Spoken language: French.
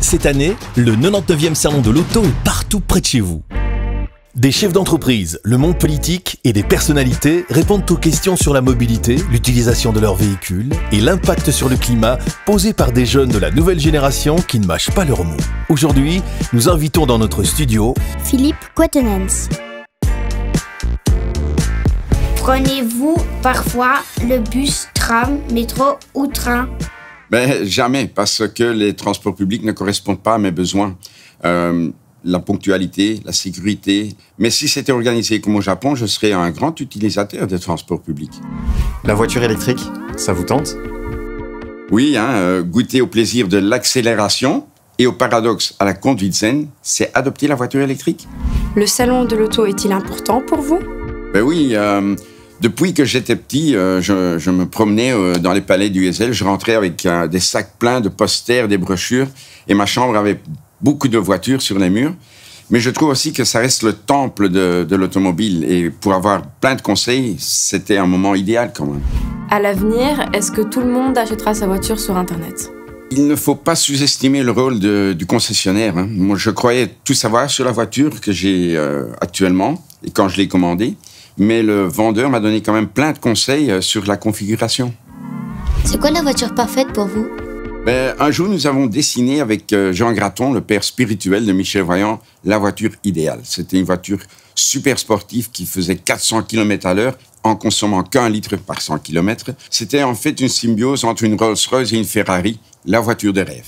Cette année, le 99e salon de l'auto est partout près de chez vous. Des chefs d'entreprise, le monde politique et des personnalités répondent aux questions sur la mobilité, l'utilisation de leurs véhicules et l'impact sur le climat posés par des jeunes de la nouvelle génération qui ne mâchent pas leurs mots. Aujourd'hui, nous invitons dans notre studio Philippe Quatennens. Prenez-vous parfois le bus, tram, métro ou train? Jamais, parce que les transports publics ne correspondent pas à mes besoins. La ponctualité, la sécurité. Mais si c'était organisé comme au Japon, je serais un grand utilisateur des transports publics. La voiture électrique, ça vous tente? Oui, goûter au plaisir de l'accélération et au paradoxe à la conduite zen, c'est adopter la voiture électrique. Le salon de l'auto est-il important pour vous? Oui, depuis que j'étais petit, je me promenais dans les palais du Heysel. Je rentrais avec des sacs pleins de posters, des brochures, et ma chambre avait beaucoup de voitures sur les murs. Mais je trouve aussi que ça reste le temple de l'automobile. Et pour avoir plein de conseils, c'était un moment idéal quand même. À l'avenir, est-ce que tout le monde achètera sa voiture sur Internet? Il ne faut pas sous-estimer le rôle du concessionnaire. Moi, je croyais tout savoir sur la voiture que j'ai actuellement, et quand je l'ai commandée. Mais le vendeur m'a donné quand même plein de conseils sur la configuration. C'est quoi la voiture parfaite pour vous? Un jour, nous avons dessiné avec Jean Graton, le père spirituel de Michel Vaillant, la voiture idéale. C'était une voiture super sportive qui faisait 400 km/h en consommant qu'1 litre par 100 km. C'était en fait une symbiose entre une Rolls-Royce et une Ferrari, la voiture de rêve.